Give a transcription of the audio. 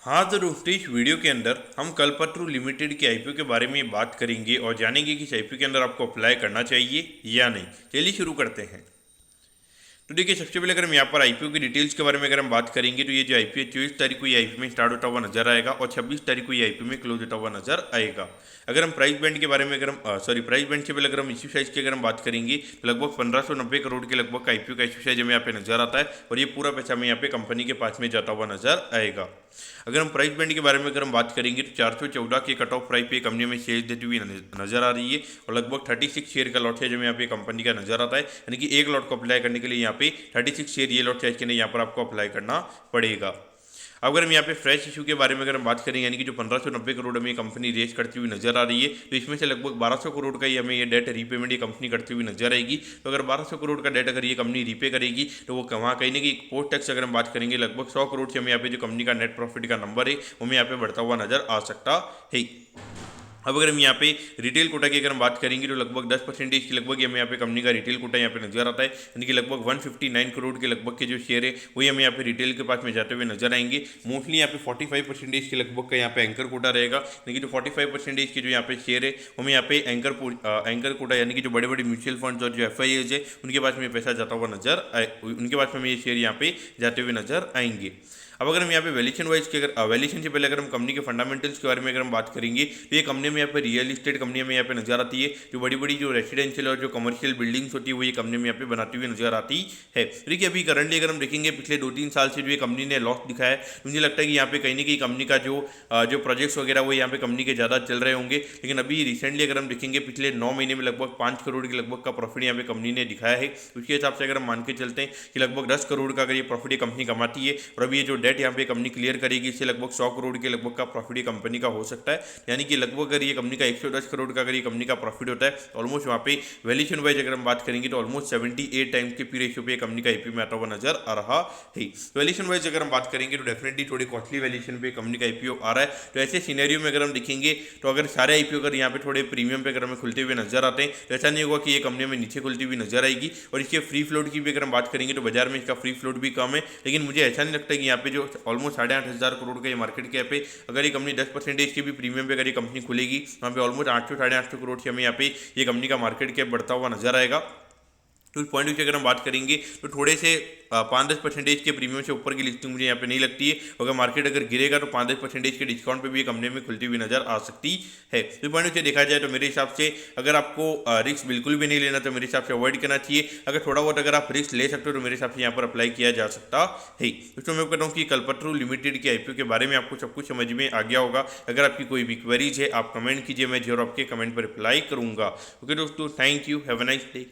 हाँ दोस्तों, इस वीडियो के अंदर हम कल्पतरू लिमिटेड के आईपीओ के बारे में बात करेंगे और जानेंगे कि इस आईपीओ के अंदर आपको अप्लाई करना चाहिए या नहीं। चलिए शुरू करते हैं। तो देखिए, सबसे पहले अगर हम यहाँ पर आईपीओ की डिटेल्स के बारे में अगर हम बात करेंगे तो ये जो आईपीओ 24 तारीख को ये आईपीओ में स्टार्ट होता हुआ नजर आएगा और 26 तारीख को ये आईपीओ में क्लोज होता हुआ नजर आएगा। अगर हम प्राइस बैंड के बारे में अगर हम प्राइस बैंड से पहले अगर हम इश्यू साइज की अगर हम बात करेंगे तो लगभग 1590 करोड़ के लगभग आईपीओ का इश्यू साइज हमें यहाँ पे नजर आता है और ये पूरा पैसा हमें यहाँ पे कंपनी के पास में जाता हुआ नजर आएगा। अगर हम प्राइस बैंड के बारे में अगर हम बात करेंगे तो 414 के कट ऑफ प्राइस पे कंपनी में शेयर देती हुई नजर आ रही है और लगभग 36 शेयर का लॉट है जो यहाँ पे कंपनी का नजर आता है, यानी कि एक लॉट को अप्लाई करने के लिए यहाँ पे 36 शेयर ये लॉट साइज के लिए यहाँ पर आपको अप्लाई करना पड़ेगा। अगर हम यहाँ पे फ्रेश इशू के बारे में अगर हम बात करें, यानी कि जो 1590 करोड़ में ये कंपनी रेज करती हुई नजर आ रही है, तो इसमें से लगभग 1200 करोड़ का ही हमें ये डेट रीपेमेंट ये कंपनी करती हुई नजर आएगी। तो अगर 1200 करोड़ का डेट अगर ये कंपनी रीपे करेगी तो वो वहाँ कहीं ना कहीं पोस्ट टैक्स अगर हम बात करेंगे लगभग 100 करोड़ से हमें यहाँ पे जो कंपनी का नेट प्रॉफिट का नंबर है वो हमें यहाँ पे बढ़ता हुआ नजर आ सकता है। अब अगर हम यहाँ पे रिटेल कोटा की अगर हम बात करेंगे तो लगभग 10% की लगभग हमें यहाँ पे कंपनी का रिटेल कोटा यहाँ पे नजर आता है, यानी कि लगभग 159 करोड़ के लगभग के जो शेयर है वही हमें यहाँ पे रिटेल के पास में जाते हुए नजर आएंगे। मोस्टली यहाँ पे 45% के लगभग का यहाँ पे एंकर कोटा रहेगा, लेकिन जो 45% के जो यहाँ पे शेयर है हमें यहाँ पे एंकर कोटा यानी कि जो बड़े बड़े म्यूचुअल फंड्स और जो एफआईएज है उनके पास में पैसा जाता हुआ नजर आए, उनके पास में हमें ये शेयर यहाँ पे जाते हुए नजर आएंगे। अब अगर हम यहाँ पे वैल्यूएशन वाइज के अगर वैल्यूएशन से पहले अगर हम कंपनी के फंडामेंटल्स के बारे में अगर हम बात करेंगे तो ये कंपनी में यहाँ पे रियल इस्टेट कंपनी में यहाँ पे नजर आती है। जो बड़ी बड़ी जो रेसिडेंशियल और जो कमर्शियल बिल्डिंग्स होती है वो ये कंपनी में यहाँ पे बनाती हुई नजर आती है। देखिए, अभी करंटली अगर हम देखेंगे पिछले 2-3 साल से जो ये कंपनी ने लॉस दिखाया है, मुझे लगता है कि यहाँ पे कहीं ना कहीं कंपनी का जो प्रोजेक्ट्स वगैरह वो यहाँ पे कंपनी के ज़्यादा चल रहे होंगे। लेकिन अभी रिसेंटली अगर हम देखेंगे पिछले 9 महीने में लगभग 5 करोड़ के लगभग का प्रॉफिट यहाँ पे कंपनी ने दिखाया है। उसके हिसाब से अगर हम मान के चलते हैं कि लगभग 10 करोड़ का अगर ये प्रॉफिट ये कंपनी कमाती है और अभी ये जो डेट यहाँ पे कंपनी क्लियर करेगी इससे लगभग 100 करोड़ के लगभग का प्रॉफिट ये कंपनी का हो सकता है, यानी कि लगभग अगर ये कंपनी का 110 करोड़ का अगर ये कंपनी का प्रॉफिट होता है ऑलमोस्ट वहाँ पे वैल्यूएशन वाइज अगर हम बात करेंगे तो ऑलमोस्ट 78 टाइम्स के पी रेशियो पे कंपनी का आईपीओ में आता हुआ नजर आ रहा है। वैल्यूएशन वाइज अगर हम बात करेंगे तो डेफिनेटली थोड़ी कॉस्टली वैल्यूएशन पे कंपनी का आईपीओ आ रहा है। तो ऐसे सिनेरियो में अगर हम देखेंगे तो अगर सारे आईपीओ अगर यहाँ पे थोड़े प्रीमियम पे अगर हमें खुलते हुए नजर आते हैं तो ऐसा नहीं होगा कि ये कंपनी में नीचे खुलती हुई नजर आएगी। और इसके फ्री फ्लोट की भी अगर हम बात करेंगे तो बाजार में इसका फ्री फ्लोट भी कम है, लेकिन मुझे ऐसा नहीं लगता कि यहाँ पे जो ऑलमोस्ट 8,500 करोड़ का ये मार्केट कैप है, अगर ये कंपनी 10% के भी प्रीमियम पे अगर ये कंपनी खुलेगी वहाँ पे ऑलमोस्ट 800-850 करोड़ से हमें यहाँ पे ये कंपनी का मार्केट कैप बढ़ता हुआ नजर आएगा। तो इस पॉइंट से अगर हम बात करेंगे तो थोड़े से 5-10% के प्रीमियम से ऊपर की लिस्टिंग मुझे यहाँ पे नहीं लगती है। अगर मार्केट अगर गिरेगा तो 5-10% के डिस्काउंट पे भी ये कंपनी में खुलती हुई नजर आ सकती है। तो इस पॉइंट से देखा जाए तो मेरे हिसाब से अगर आपको रिस्क बिल्कुल भी नहीं लेना तो मेरे हिसाब से अवॉइड करना चाहिए। अगर थोड़ा बहुत अगर आप रिस्क ले सकते हो तो मेरे हिसाब से यहाँ पर अप्लाई किया जा सकता है। तो मैं कहता हूँ कि कल्पतरू लिमिटेड के आईपीओ के बारे में आपको सब कुछ समझ में आ गया होगा। अगर आपकी कोई भी क्वेरीज है आप कमेंट कीजिए, मैं जरूर आपके कमेंट पर रिप्लाई करूँगा। ओके दोस्तों, thank you, have a nice day.